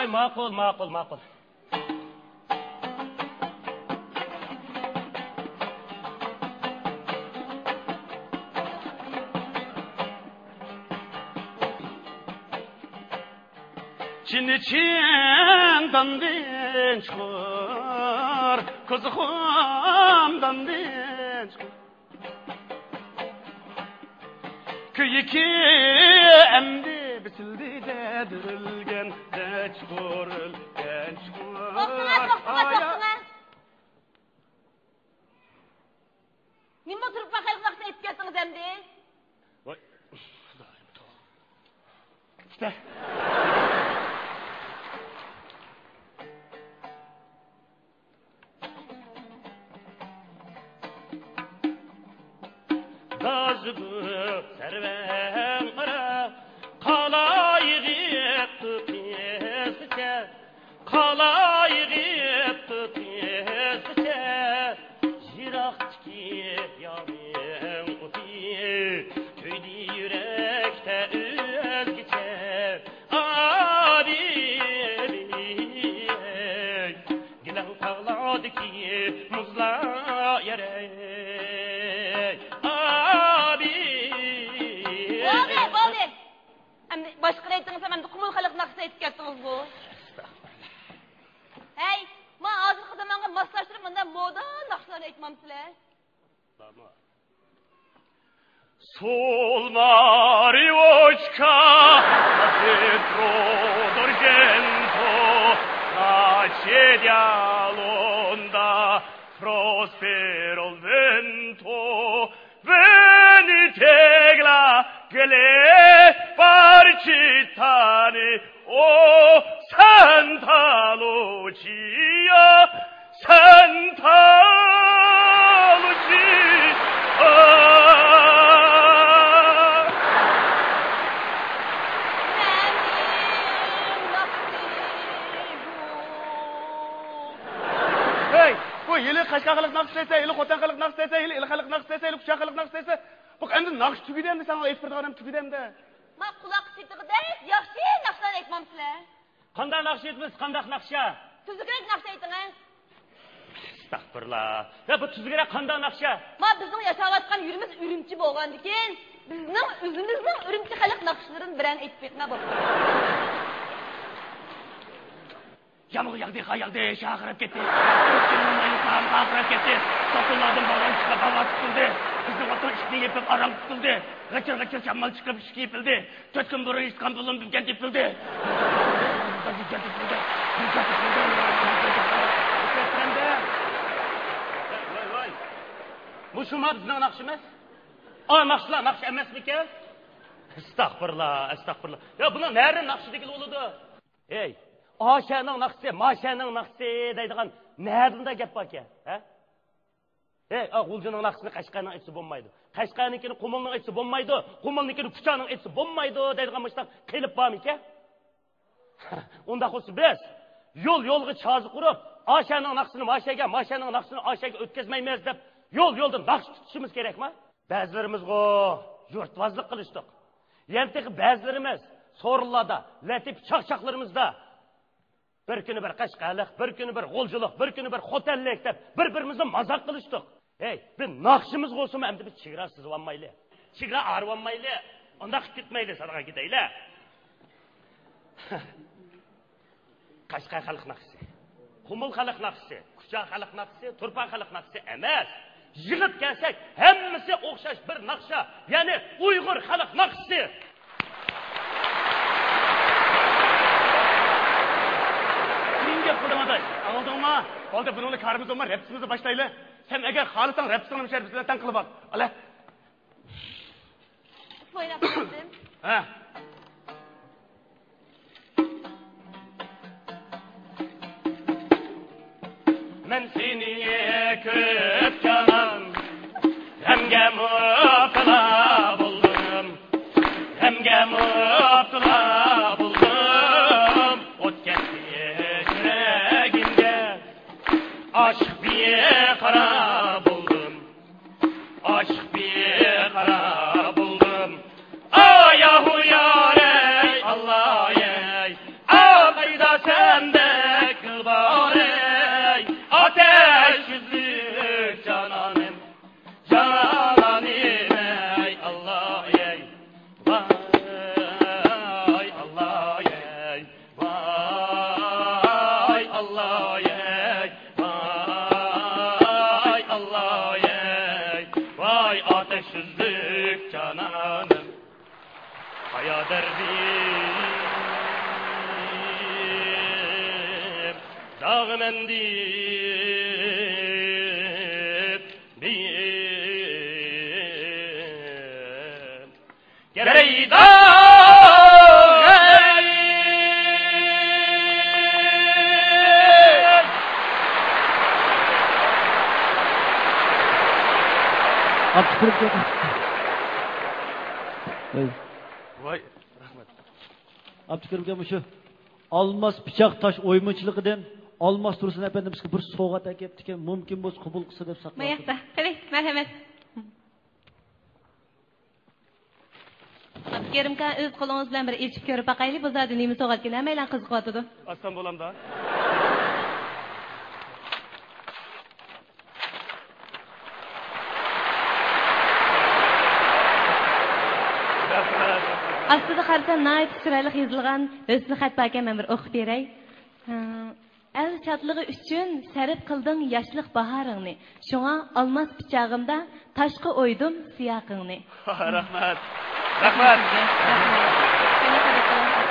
ma'qul. Çin'den den çıkar, kızıqamdan den çıkar. Kıyıki emdi bitildi de dirilgen de çıkar. Toxtuna. Nima oturup bakalım vaqt etib kettiniz emdi? Voy. İşte. Dazgı serven ara kalayı tutesçe jiraktki yarım uti tüydü yürekte özgüçe abi gilan tağladı ki muzla yere Başka reytiniz hemen de kumul halık naksa etip gettiniz bu. Hey, ma azıcık zamanla maslaştırıp bundan moda naksalarını etmem size. Tamam. Solma rivocca, dietro d'argento, tragedia l'onda, prospero il vento, venite gele parcitani, o Santa Lucia, Santa Lucia. Hey, bu yılı kaşkakalık nakstaysa, yılı kotankalık nakstaysa, yılı ilhalık nakstaysa, yılı kuşakalık nakstaysa, bu endi nakş tügüdem de sana ayıp adam tügüdem de. Ma kulak sitiğide yaxşı naksalarını etmem size. Qanday nakş etmez, qanday nakşa? Tuzukrak naksa etiniz. Estağfurullah. Ya bu tuzukrak qanday nakşa? Ma bizim yaşavatkan yürümüz ürümçi bolğan diken, bizning özümüzning ürümçi xalq nakşlarini bilen etip etme bop. Yağmur yağdı, şahırıp gitti. Şahırıp gitti. Toplumlardan bağlan çıkıp hava tutuldu. Bizim vatan işini yapıp aram tutuldu. Gıçır şammal çıkıp işki yapıldı. 4 gün buraya İstanbul'un bilgen yapıldı. Vay. Bu şu ma bizning naqshimiz? Naqshlar naqsh emas mikan? Estağfurullah. Ya buni nereden naqshi degil bo'ladi? Ey, Aşa'nın naqsi, Maşa'nın naqsi deydigan nereden de gap bor ekan, ha? Ey, G'uljining naqsini Qashqarning aytsa bo'lmaydi. Qashqarnikini Qumulning aytsa bo'lmaydi. Qumulnikini Kuchaning aytsa bo'lmaydi deydigan mishta qilib bormi ekan? Unda bo'lsa biz yo'lga chozi qurib, Aşa'nın naqsini Maşa'ga, Maşa'nın naqsini Aşa'ga o'tkazmaymiz deb yo'lda naqsh tutishimiz kerakmi? Ba'zilarimiz yurtvozlik qilishdik. Yeltiki ba'zilarimiz so'rinlarda, latif chaqchaqlarimizda bir kuni bir Qashqarlik, bir kuni bir G'uljilik, bir kuni bir xo'tanlik deb bir-birimizni mazaq qilishdik. Ey, biz naqshimiz bo'lsa-mu, endi biz chegara sizib olmaylik. Chegara arib olmaylik. Unda qilib ketmaylik, sadaqa ketaylik. Qashqar xalq naqshi, Qumul xalq naqshi, Kucha xalq naqshi, Turpan xalq naqshi emas. Yig'ib kelsak, hammasi o'xshash bir naqsha, ya'ni Uyg'ur xalq naqshi. Aldığıma, oldu bununla karımız olma, rapsimizi başlayla. Sen eğer halısan rapsini bir bizden tan kılıp al. Ala. Oynap geldim. Ha. Men seni köp canım, hemge mutla buldum, hemge mutla buldum, ot ketti. Aşk bir kara buldum, aşk bir kara buldum. Ayahu yar ey Allah ey, ağayda sen. süzdük cananım Haya derdim Dağım endip Biyim Gereği Voy, rahmat. Abdülkerim şu almas bıçaq taş oymunchiligidan Almas Tursun efendimizga bir sovg'at akepti ekan, mumkin bo'lsa qabul qilsa deb saqlab. Mayaqda. Qani, marhamat. Abdülkerimka o'z qo'lingiz bilan bir echib ko'rib baqaylik, bu zodi nima sovg'at kelmaylar qiziqyotidi. Aslan bo'lamda. Aslida qarasam nayt chiroyli yozilgan husni xat ekan, men bir o'qib beray. El chatligi uchun sarf qilding yoshlik bahoringni. Shunga olmos pichog'imda tashqi o'ydim siyoqingni. Rahmat. Rahmat. Rahmat.